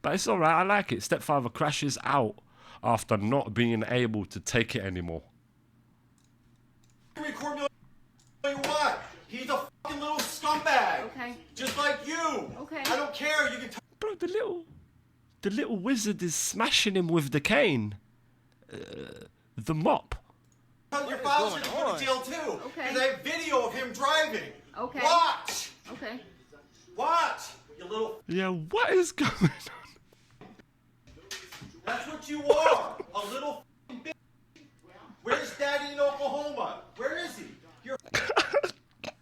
But it's alright, I like it. Stepfather crashes out after not being able to take it anymore. What? He's a fucking little scumbag. Okay. Just like you. Okay. I don't care. You can Bro, the little wizard is smashing him with the cane. The mop. tell your father's gonna go to jail too. Okay. Because I have video of him driving. Okay. Watch. Okay. Watch. You little. Yeah, what is going on? That's what you are. A little bitch. Where's Daddy in Oklahoma? Where is he? Your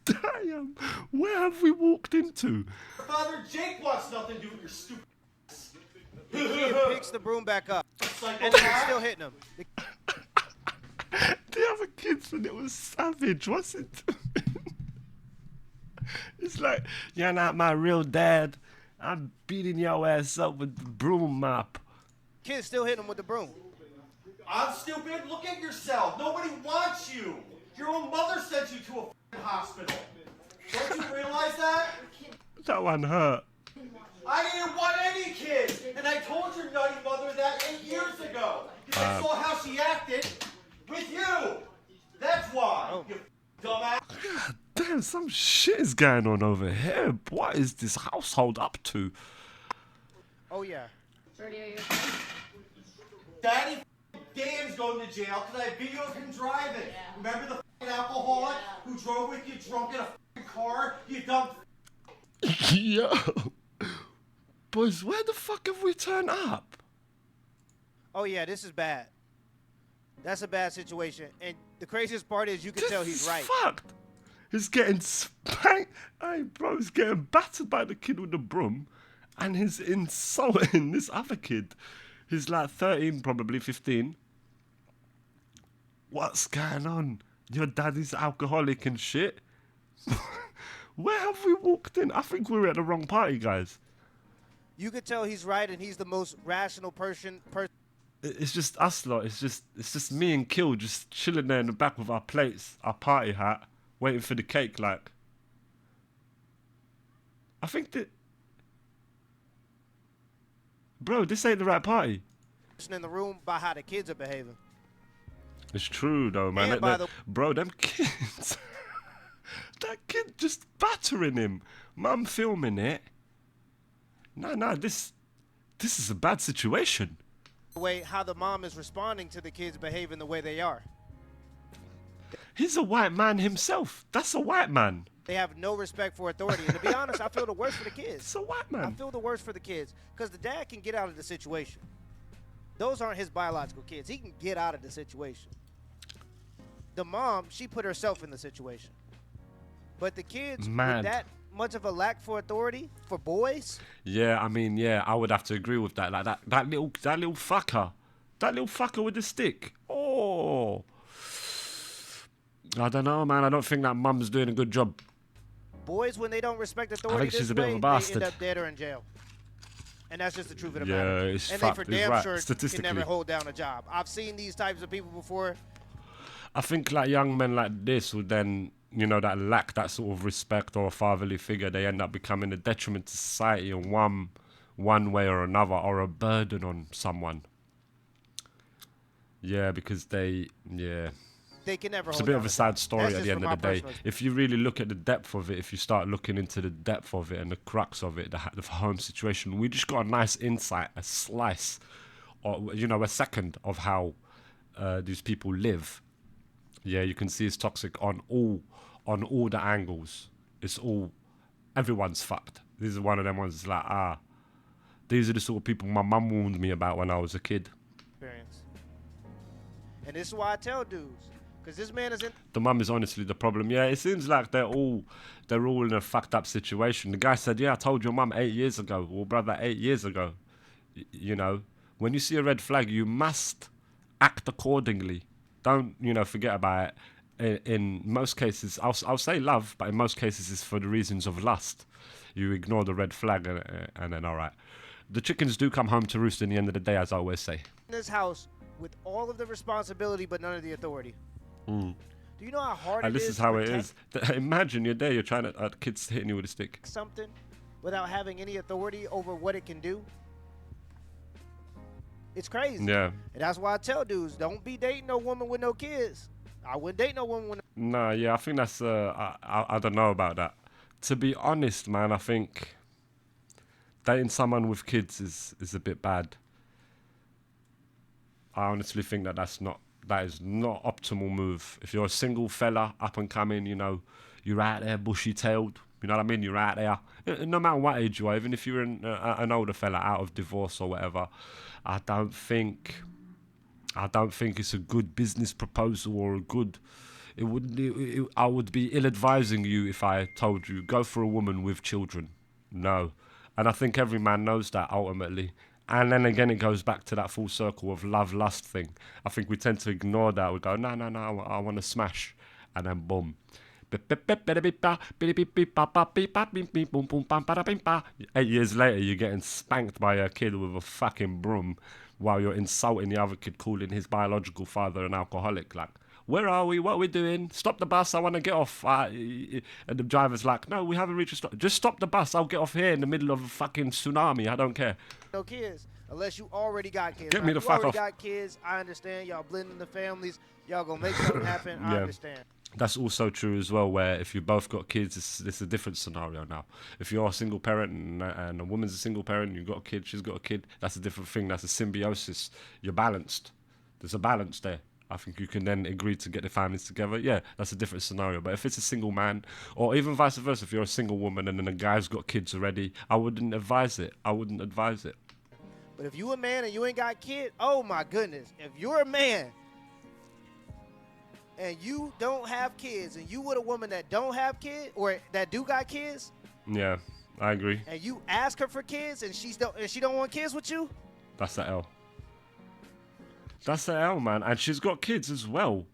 Damn, where have we walked into? father Jake wants nothing to do with your stupid. The kid picks the broom back up, Psycho and he's cat. still hitting him. The other kids and it was savage, what's it doing? It's like, you're not my real dad. I'm beating your ass up with the broom mop. Kid's still hitting him with the broom. I'm stupid. Look at yourself. Nobody wants you. Your own mother sent you to a f***ing hospital. Don't you realize that? That one hurt. I didn't want any kids, and I told your nutty mother that 8 years ago. Because I saw how she acted with you. That's why, you dumbass. God damn, some shit is going on over here. What is this household up to? Oh yeah. Birdie, are you okay? Daddy Dan's going to jail because I have video of him driving. Remember the f***ing alcoholic who drove with you drunk in a f***ing car? You dumb. Yo. Boys, where the fuck have we turned up? Oh yeah, this is bad. That's a bad situation. And the craziest part is you can tell he's right. Fucked. He's getting spanked. Hey, bro, he's getting battered by the kid with the broom. And he's insulting this other kid. He's like 13, probably 15. What's going on? Your daddy's alcoholic and shit? Where have we walked in? I think we were at the wrong party, guys. You could tell he's right, and he's the most rational person. It's just us lot. It's just me and Kill just chilling there in the back with our plates, our party hat, waiting for the cake. Like, I think that, bro, this ain't the right party. In the room by how the kids are behaving. It's true though, man. And by the- Bro, them kids, that kid just battering him. Mum filming it. No, this is a bad situation. The way how the mom is responding to the kids behaving the way they are. He's a white man himself. That's a white man. They have no respect for authority. And to be honest, I feel the worst for the kids. It's a white I man. feel the worst for the kids because the dad can get out of the situation. Those aren't his biological kids. He can get out of the situation. The mom, she put herself in the situation. But the kids, Mad. with that much of a lack for authority for boys, Yeah, I mean, yeah, I would have to agree with that. Like that little fucker, with the stick. Oh, I don't know, man. I don't think that mum's doing a good job. boys when they don't respect authority think she's this a bit of way, a bastard. they end up dead or in jail. And that's just the truth of the Yeah, matter. it's And fact. they for He's damn right, sure can statistically. never hold down a job. I've seen these types of people before. I think like young men like this would then, that lack that sort of respect or a fatherly figure, they end up becoming a detriment to society in one way or another, or a burden on someone. Yeah, because They can never it's hold a bit down of a job. sad story That's at just the end from of the my day. personal- If you really look at the depth of it, if you start looking into the depth of it and the crux of it, the home situation, we just got a nice insight, a slice, or a second of how these people live. Yeah, you can see it's toxic on all the angles. It's all, everyone's fucked. This is one of them ones. It's like, these are the sort of people my mum warned me about when I was a kid. Experience. And this is why I tell dudes, because this man is in. The mum is honestly the problem. Yeah, it seems like they're all in a fucked up situation. The guy said, "Yeah, I told your mum 8 years ago, or brother 8 years ago. When you see a red flag, you must act accordingly. Don't forget about it. In most cases, I'll say love, but in most cases, it's for the reasons of lust. You ignore the red flag, and then all right. The chickens do come home to roost in the end of the day, as I always say. this house with all of the responsibility but none of the authority. Do you know how hard And it this is is how to it protect is. Imagine you're there, you're trying to, kids hitting you with a stick. something without having any authority over what it can do? It's crazy. Yeah. And that's why I tell dudes, don't be dating no woman with no kids. I wouldn't date no woman with No, yeah, I think that's, I don't know about that. To be honest, man, I think dating someone with kids is a bit bad. I honestly think that that is not optimal move. If you're a single fella, up and coming, you know, you're out there bushy-tailed, you know what I mean? You're out there, no matter what age you are, even if you're an older fella out of divorce or whatever, I don't think it's a good business proposal or a good. I would be ill-advising you if I told you go for a woman with children. No, and I think every man knows that ultimately. And then again, it goes back to that full circle of love-lust thing. I think we tend to ignore that. We go, no, I want to smash, and then boom. 8 years later, you're getting spanked by a kid with a fucking broom while you're insulting the other kid, calling his biological father an alcoholic. Like, where are we? What are we doing? Stop the bus. I want to get off. And the driver's like, no, we haven't reached a stop. Just stop the bus. I'll get off here in the middle of a fucking tsunami. I don't care. no kids. Unless you already got kids. Get me the you fuck already off. got kids, I understand. Y'all blending the families. Y'all gonna make something happen. I Yeah. understand. That's also true as well, where if you both got kids, it's a different scenario now. If you're a single parent and a woman's a single parent, you've got a kid, she's got a kid, that's a different thing. That's a symbiosis. You're balanced. There's a balance there. I think you can then agree to get the families together. Yeah, that's a different scenario. But if it's a single man, or even vice versa, if you're a single woman and then a guy's got kids already, I wouldn't advise it. But if you a man and you ain't got kids, oh my goodness. If you're a man and you don't have kids and you with a woman that don't have kids or that do got kids, Yeah, I agree. and you ask her for kids and she don't want kids with you, That's the L. That's the L, man. And she's got kids as well.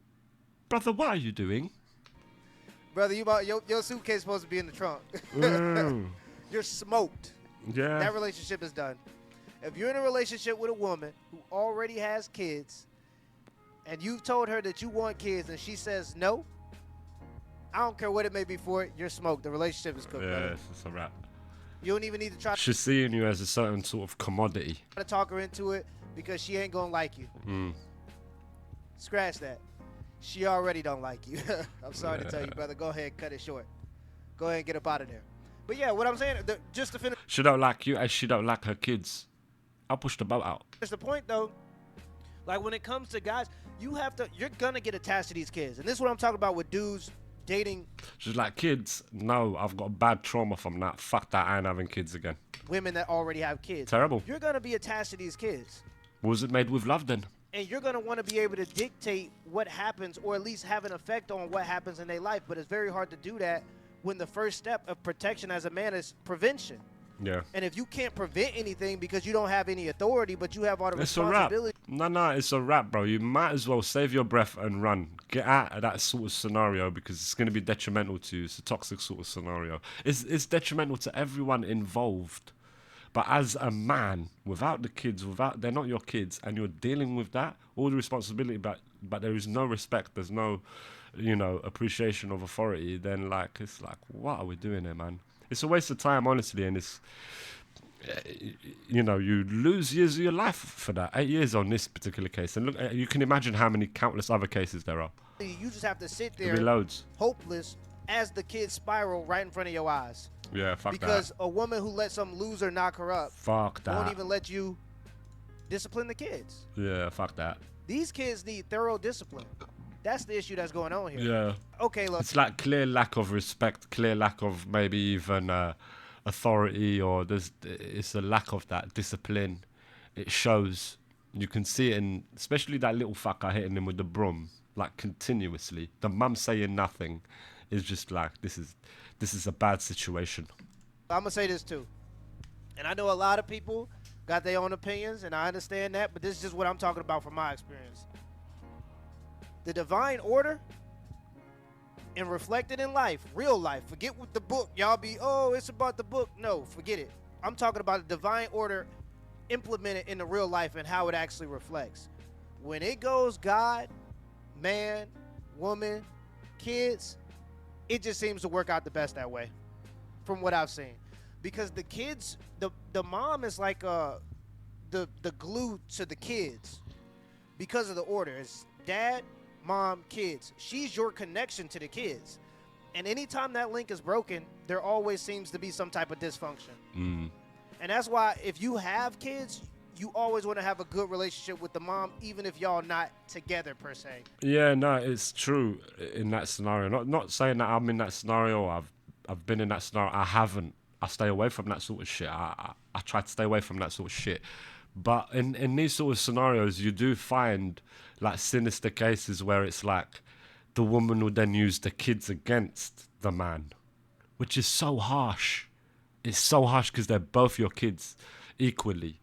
Brother, what are you doing? brother, your suitcase is supposed to be in the trunk. You're smoked. Yeah. That relationship is done. If you're in a relationship with a woman who already has kids and you've told her that you want kids and she says no, I don't care what it may be for it, you're smoked. The relationship is cooked, brother. It's a wrap. You don't even need to try She's seeing you as a certain sort of commodity. to talk her into it because she ain't gonna like you. Scratch that. She already don't like you. I'm sorry to tell you, brother. Go ahead, cut it short. Go ahead and get up out of there. But yeah, what I'm saying, just to finish She don't like you as she don't like her kids. I'll push the boat out. the point though, like when it comes to guys, you're gonna get attached to these kids. And this is what I'm talking about with dudes dating She's like, kids, no, I've got bad trauma from that. Fuck that, I ain't having kids again. women that already have kids. Terrible. You're gonna be attached to these kids. Was it made with love then? And you're going to want to be able to dictate what happens or at least have an effect on what happens in their life. But it's very hard to do that when the first step of protection as a man is prevention. Yeah. And if you can't prevent anything because you don't have any authority, but you have all the It's a wrap. responsibility. No, it's a wrap, bro. You might as well save your breath and run. Get out of that sort of scenario because it's going to be detrimental to you. It's a toxic sort of scenario. It's detrimental to everyone involved. But as a man, without the kids, they're not your kids, and you're dealing with that, all the responsibility, but there is no respect, there's no, appreciation of authority, then it's like, what are we doing here, man? It's a waste of time, honestly, and it's, you lose years of your life for that. 8 years on this particular case, and look, you can imagine how many countless other cases there are. You just have to sit There'll there be loads. hopeless as the kids spiral right in front of your eyes. Yeah, fuck Because that. a woman who lets some loser knock her up Fuck that. won't even let you discipline the kids. Yeah, fuck that. These kids need thorough discipline. That's the issue that's going on here. Yeah. Okay, look. It's like clear lack of respect, clear lack of maybe even authority, or it's a lack of that discipline. It shows. You can see it in, especially that little fucker hitting him with the broom, like continuously. The mum saying nothing is just like, this is a bad situation. I'm going to say this too. And I know a lot of people got their own opinions, and I understand that, but this is just what I'm talking about from my experience. The divine order and reflected in life, real life. Forget what the book, y'all be, oh, it's about the book. No, forget it. I'm talking about the divine order implemented in the real life and how it actually reflects. When it goes God, man, woman, kids, it just seems to work out the best that way from what I've seen. Because the kids, the mom is like the glue to the kids because of the order. It's dad, mom, kids. She's your connection to the kids. And anytime that link is broken, there always seems to be some type of dysfunction. And that's why if you have kids, you always want to have a good relationship with the mom, even if y'all not together per se. Yeah, no, it's true in that scenario. Not saying that I'm in that scenario. I've been in that scenario. I haven't. I stay away from that sort of shit. I try to stay away from that sort of shit. But in these sort of scenarios, you do find like sinister cases where it's like the woman would then use the kids against the man, which is so harsh. It's so harsh because they're both your kids equally.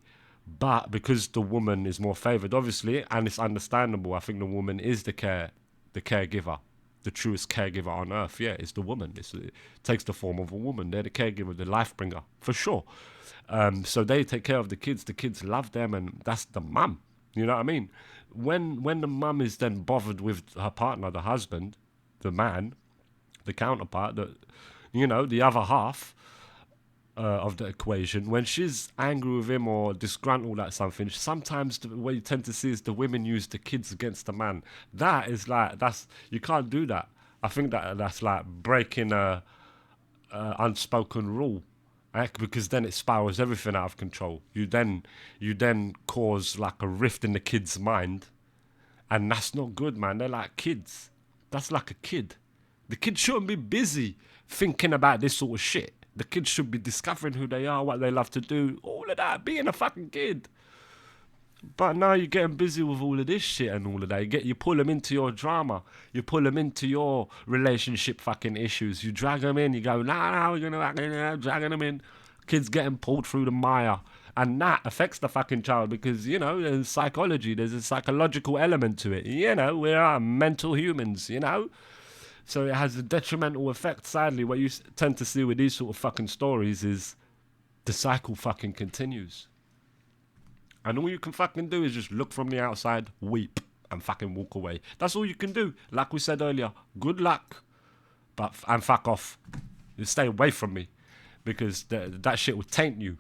But because the woman is more favoured, obviously, and it's understandable, I think the woman is the caregiver, the truest caregiver on earth. Yeah, it's the woman. It takes the form of a woman. They're the caregiver, the life bringer, for sure. So they take care of the kids. The kids love them, and that's the mum. You know what I mean? When the mum is then bothered with her partner, the husband, the man, the counterpart, the other half of the equation, when she's angry with him or disgruntled at something, sometimes what you tend to see is the women use the kids against the man. That is like, you can't do that. I think that's like breaking a unspoken rule. Because then it spirals everything out of control. You then cause like a rift in the kid's mind, and that's not good, man. They're like kids. That's like a kid. The kid shouldn't be busy thinking about this sort of shit. The kids should be discovering who they are, what they love to do, all of that, being a fucking kid. But now you're getting busy with all of this shit and all of that. You pull them into your drama. You pull them into your relationship fucking issues. You drag them in. You go, nah, we're gonna dragging them in. Kids getting pulled through the mire. And that affects the fucking child because, there's psychology. There's a psychological element to it. We are mental humans, So it has a detrimental effect, sadly. What you tend to see with these sort of fucking stories is the cycle fucking continues. And all you can fucking do is just look from the outside, weep, and fucking walk away. That's all you can do. Like we said earlier, good luck, and fuck off. You stay away from me, because that shit will taint you.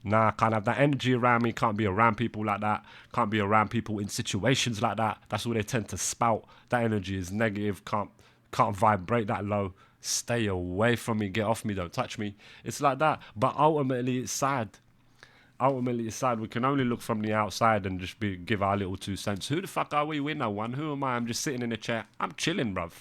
Nah, I can't have that energy around me. Can't be around people like that. Can't be around people in situations like that. That's all they tend to spout. That energy is negative. Can't vibrate that low. Stay away from me. Get off me. Don't touch me. It's like that. But ultimately, it's sad. We can only look from the outside and just give our little 2 cents. Who the fuck are we? We're no one. Who am I? I'm just sitting in a chair. I'm chilling, bruv.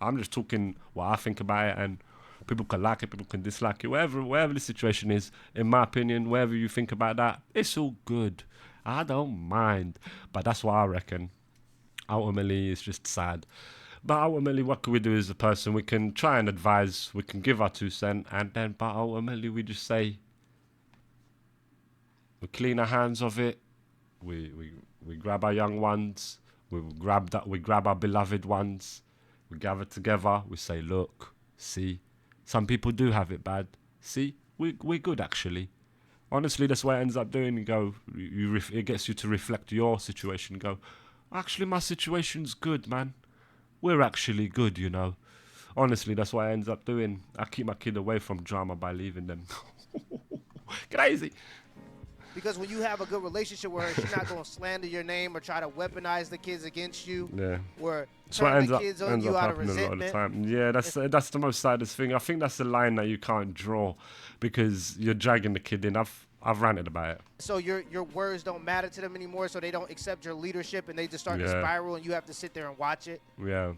I'm just talking what I think about it, and people can like it, people can dislike it. Wherever the situation is, in my opinion, wherever you think about that, it's all good. I don't mind. But that's what I reckon. Ultimately, it's just sad. But ultimately, what can we do as a person? We can try and advise. We can give our 2 cents, but ultimately, we just say, we clean our hands of it. We grab our young ones. We grab our beloved ones. We gather together. We say, look, see, some people do have it bad. See, we're good actually. Honestly, that's what it ends up doing. You go, it gets you to reflect your situation. You go, actually, my situation's good, man. We're actually good, Honestly, that's what it ends up doing. I keep my kid away from drama by leaving them. Crazy. Because when you have a good relationship with her, she's not going to slander your name or try to weaponize the kids against you. Yeah. Or turn the kids on you out of resentment. A lot of the time. Yeah, that's the most saddest thing. I think that's the line that you can't draw because you're dragging the kid in. I've ranted about it. So your words don't matter to them anymore, so they don't accept your leadership and they just start to spiral and you have to sit there and watch it. Yeah.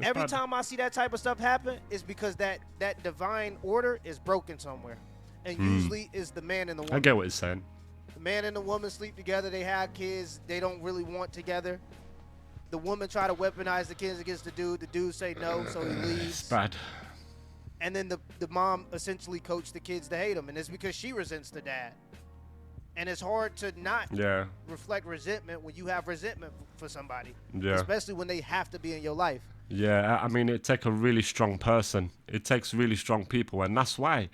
Every time I see that type of stuff happen, it's because that divine order is broken somewhere. And usually is the man and the woman. I get what you're saying. The man and the woman sleep together. They have kids. They don't really want together. The woman try to weaponize the kids against the dude. The dude say no, so he leaves. It's bad. And then the mom essentially coached the kids to hate him. And it's because she resents the dad. And it's hard to not reflect resentment when you have resentment for somebody. Yeah. Especially when they have to be in your life. Yeah, I mean, it takes a really strong person. It takes really strong people. And that's why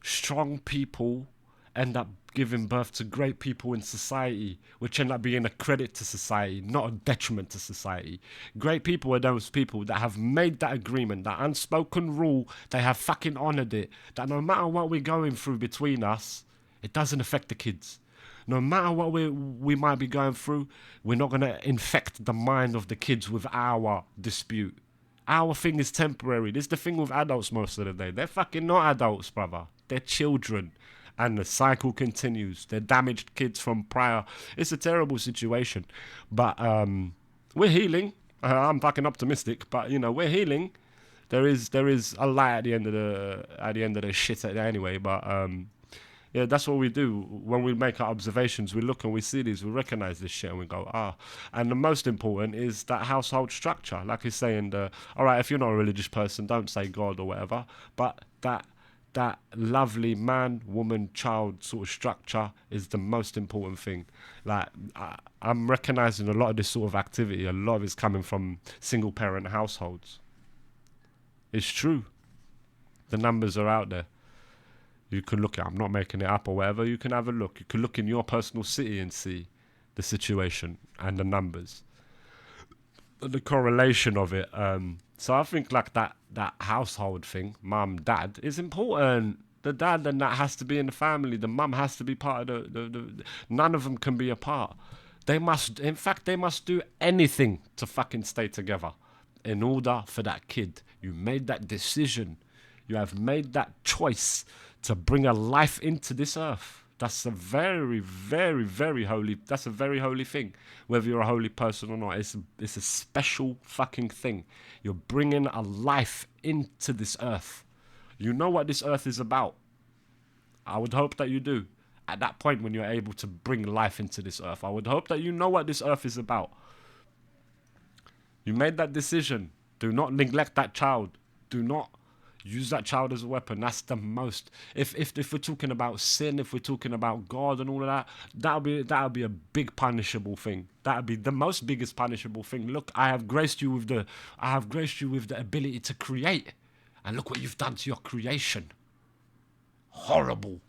strong people end up giving birth to great people in society, which end up being a credit to society, not a detriment to society. Great people are those people that have made that agreement, that unspoken rule, they have fucking honoured it, that no matter what we're going through between us, it doesn't affect the kids. No matter what we might be going through, we're not going to infect the mind of the kids with our dispute. Our thing is temporary. This is the thing with adults most of the day. They're fucking not adults, brother. They're children. And the cycle continues. They're damaged kids from prior. It's a terrible situation. But we're healing. I'm fucking optimistic, but we're healing. There is a light at the end of the shit anyway. But yeah, that's what we do when we make our observations. We look and we see these, we recognize this shit, and we go, ah. And the most important is that household structure. Like he's saying, all right, if you're not a religious person, don't say God or whatever, but that lovely man, woman, child sort of structure is the most important thing. Like I'm recognizing a lot of this sort of activity, a lot of it's coming from single parent households. It's true. The numbers are out there. You can look at, I'm not making it up or whatever, you can have a look. You can look in your personal city and see the situation and the numbers, the correlation of it. So I think like that household thing, mum, dad, is important. The dad and that has to be in the family. The mum has to be part of the none of them can be apart. They must do anything to fucking stay together in order for that kid. You made that decision. You have made that choice to bring a life into this earth. That's a very, very, very holy. That's a very holy thing. Whether you're a holy person or not, it's a special fucking thing. You're bringing a life into this earth. You know what this earth is about. I would hope that you do. At that point when you're able to bring life into this earth, I would hope that you know what this earth is about. You made that decision. Do not neglect that child. Do not use that child as a weapon. That's the most. If we're talking about sin, if we're talking about God and all of that, that'll be a big punishable thing. That'll be the most biggest punishable thing. Look, I have graced you with the ability to create, and look what you've done to your creation. Horrible.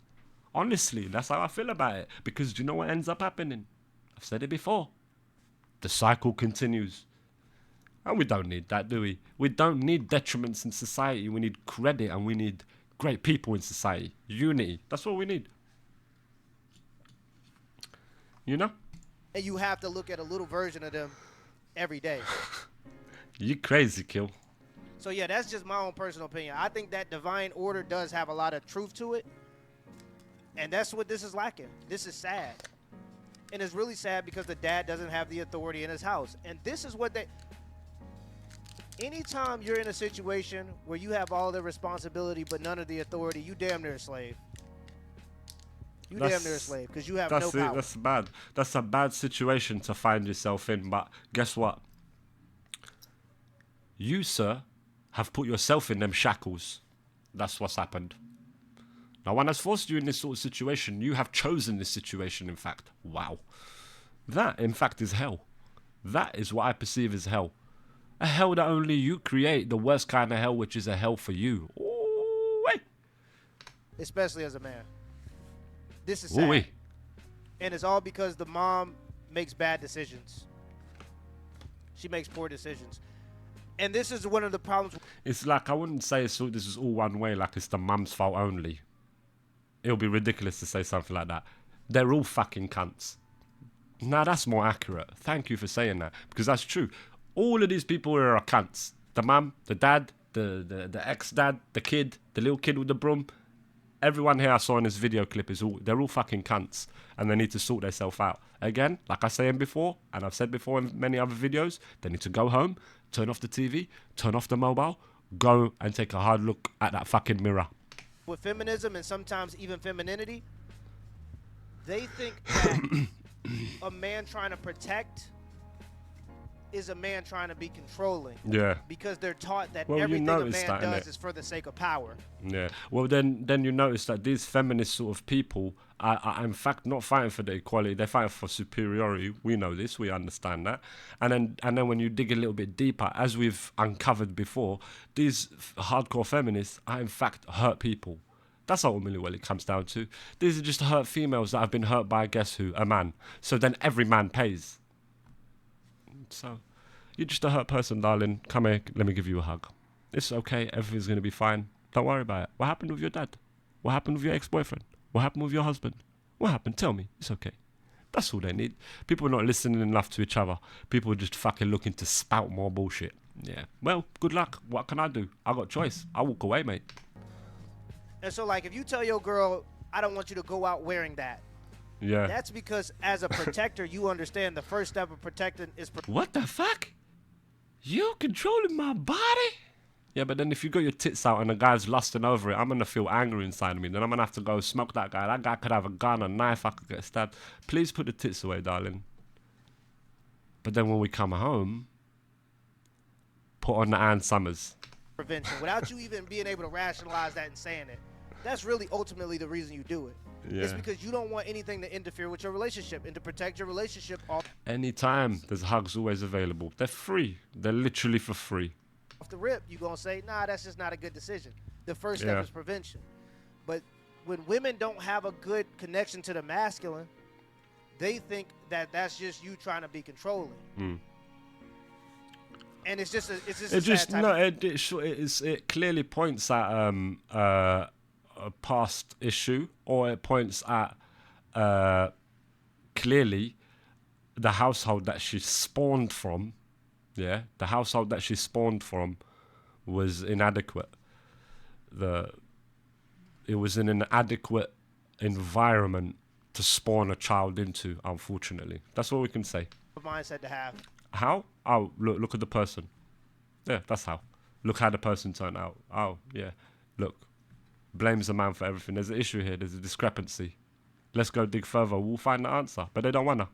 Honestly, that's how I feel about it. Because do you know what ends up happening? I've said it before. The cycle continues. And we don't need that, do we? We don't need detriments in society. We need credit and we need great people in society. Unity. That's what we need. You know? And you have to look at a little version of them every day. You crazy, Kill. So yeah, that's just my own personal opinion. I think that divine order does have a lot of truth to it. And that's what this is lacking. This is sad. And it's really sad because the dad doesn't have the authority in his house. And this is what they... Anytime you're in a situation where you have all the responsibility but none of the authority, you damn near a slave. You damn near a slave because you have no power. That's bad. That's a bad situation to find yourself in. But guess what? You, sir, have put yourself in them shackles. That's what's happened. No one has forced you in this sort of situation. You have chosen this situation, in fact. Wow. That, in fact, is hell. That is what I perceive as hell. A hell that only you create. The worst kind of hell, which is a hell for you. Ooh, wait. Especially as a man. This is sad. Ooh, and it's all because the mom makes bad decisions. She makes poor decisions. And this is one of the problems. It's like, I wouldn't say this is all one way, like it's the mum's fault only. It'll be ridiculous to say something like that. They're all fucking cunts. Now that's more accurate. Thank you for saying that, because that's true. All of these people are cunts. The mum, the dad, the ex-dad, the kid, the little kid with the broom. Everyone here I saw in this video clip they're all fucking cunts, and they need to sort themselves out. Again, like I was saying before, and I've said before in many other videos, they need to go home, turn off the TV, turn off the mobile, go and take a hard look at that fucking mirror. With feminism and sometimes even femininity, they think that a man trying to protect is a man trying to be controlling. Yeah. Because they're taught that well, everything a man does is for the sake of power. Yeah. Well, then you notice that these feminist sort of people are in fact not fighting for the equality. They're fighting for superiority. We know this. We understand that. And then when you dig a little bit deeper, as we've uncovered before, these hardcore feminists are in fact hurt people. That's ultimately what it comes down to. These are just hurt females that have been hurt by, guess who? A man. So then every man pays. So, you're just a hurt person, darling. Come here, let me give you a hug. It's okay, everything's going to be fine. Don't worry about it. What happened with your dad? What happened with your ex-boyfriend? What happened with your husband? What happened? Tell me. It's okay. That's all they need. People are not listening enough to each other. People are just fucking looking to spout more bullshit. Yeah. Well, good luck. What can I do? I got choice. I walk away, mate. And so, like, if you tell your girl, I don't want you to go out wearing that, Yeah. that's because as a protector, you understand the first step of protecting is... What the fuck? You controlling my body? Yeah, but then if you got your tits out and the guy's lusting over it, I'm going to feel angry inside of me. Then I'm going to have to go smoke that guy. That guy could have a gun, a knife, I could get stabbed. Please put the tits away, darling. But then when we come home, put on the Ann Summers. prevention without you even being able to rationalize that and saying it. That's really ultimately the reason you do it. Yeah. It's because you don't want anything to interfere with your relationship and to protect your relationship off Anytime, there's hugs always available. They're free. They're literally for free. the rip. You're going to say, nah, that's just not a good decision. The first step Yeah. is prevention. But when women don't have a good connection to the masculine, they think that that's just you trying to be controlling. Mm. And it's just a It clearly points at a past issue, or it points at clearly the household that she spawned from. Yeah, the household that she spawned from was inadequate. It was an inadequate environment to spawn a child into. Unfortunately, that's all we can say. mindset to have. How? Oh, look at the person. Yeah, that's how. Look how the person turned out. Oh, yeah. Look, blames the man for everything. There's an issue here. There's a discrepancy. Let's go dig further. We'll find the answer. But they don't wanna.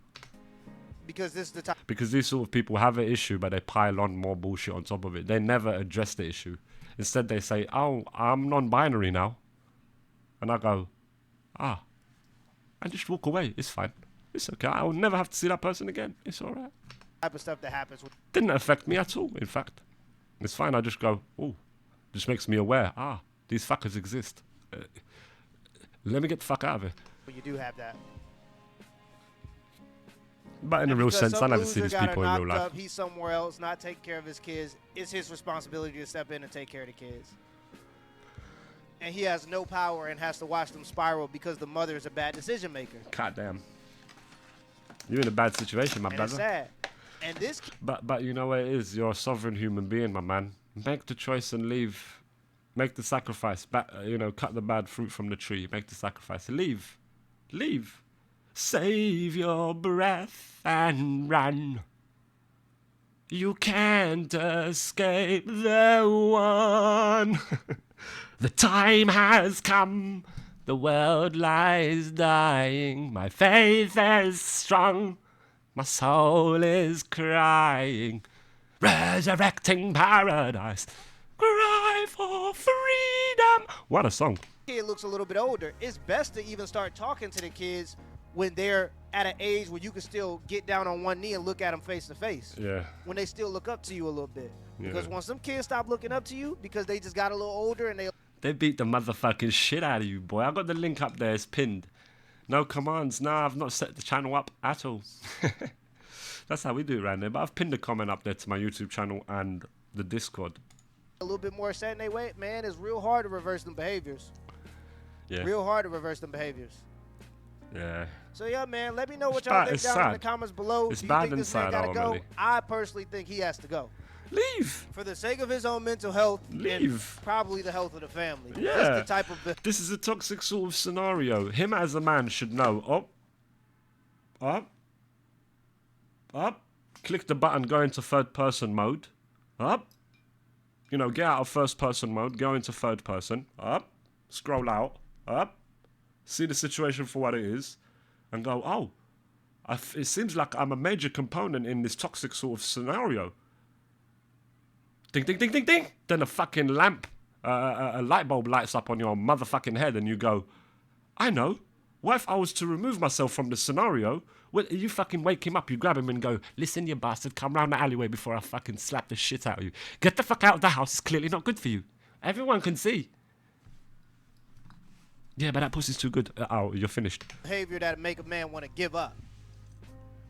Because this is the time. Because these sort of people have an issue, but they pile on more bullshit on top of it. They never address the issue. Instead, they say, "Oh, I'm non-binary now," and I go, "Ah," and just walk away. It's fine. It's okay. I'll never have to see that person again. It's all right. Type of stuff that happens with Didn't affect me at all. In fact, it's fine. I just go, "Oh," just makes me aware. Ah, these fuckers exist. Let me get the fuck out of here. when you do have that. But in a real Because sense, I some never see loser these got people her in real knocked life. up, he's somewhere else, not taking care of his kids. It's his responsibility to step in and take care of the kids. And he has no power and has to watch them spiral because the mother is a bad decision maker. God damn. You're in a bad situation, my And brother. it's sad. And this But you know what it is? You're a sovereign human being, my man. Make the choice and leave. Make the sacrifice. Cut the bad fruit from the tree. Make the sacrifice. Leave. Leave. Save your breath and run. You can't escape the one. The time has come. The world lies dying. My faith is strong. My soul is crying. Resurrecting paradise. Cry for freedom. What a song. kid looks a little bit older, it's best to even start talking to the kids when they're at an age where you can still get down on one knee and look at them face to face. Yeah. When they still look up to you a little bit. Because Yeah. once some kids stop looking up to you because they just got a little older and They beat the motherfucking shit out of you, boy. I got the link up there. It's pinned. No commands. Nah, I've not set the channel up at all. That's how we do it around there. But I've pinned a comment up there to my YouTube channel and the Discord. a little bit more set in their way, man, it's real hard to reverse them behaviors. Yeah. Real hard to reverse them behaviors. Yeah. So yeah, man, let me know what It's y'all bad- think it's down in the sad. comments below. It's Do you bad think this man inside, gotta go? ultimately. I personally think he has to go. Leave. For the sake of his own mental health Leave. and probably the health of the family. Yeah. That's the type of This is a toxic sort of scenario. Him as a man should know. Up. Click the button, go into third person mode. Up. Get out of first person mode, go into third person. Up. Scroll out. Up. See the situation for what it is. And go, oh. It seems like I'm a major component in this toxic sort of scenario. Ding, ding, ding, ding, ding. Then a fucking lamp, a light bulb lights up on your motherfucking head and you go, I know. What if I was to remove myself from the scenario? Well, you fucking wake him up, you grab him and go, listen, you bastard, come round the alleyway before I fucking slap the shit out of you. Get the fuck out of the house, it's clearly not good for you. Everyone can see. Yeah, but that pussy's too good. Oh, you're finished. behavior that make a man want to give up.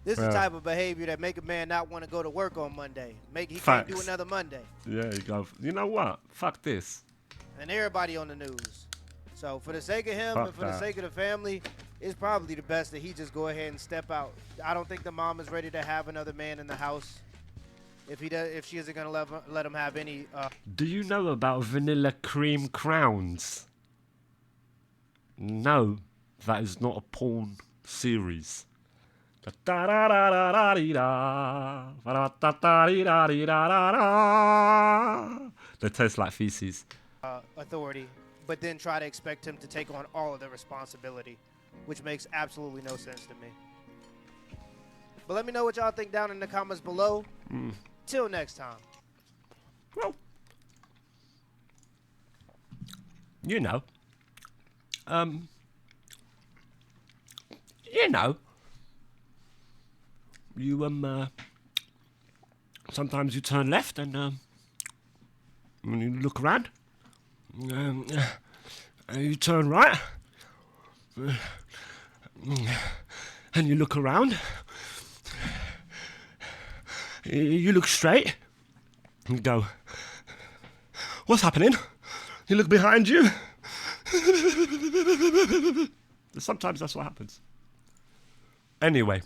This is Yeah. the type of behavior that make a man not want to go to work on Monday. He can't Facts. do another Monday. Yeah, you go, you know what? Fuck this. And everybody on the news. So for the sake of him Fuck and for the that. sake of the family, it's probably the best that he just go ahead and step out. I don't think the mom is ready to have another man in the house. If she isn't gonna let him have any. Do you know about vanilla cream crowns? No, that is not a porn series. They taste like feces. Authority, but then try to expect him to take on all of the responsibility, which makes absolutely no sense to me. But let me know what y'all think down in the comments below. Till next time. Well, you know, sometimes you turn left and when you look around, you turn right, and you look around, you look straight, and you go, what's happening? You look behind you. Sometimes that's what happens. Anyway.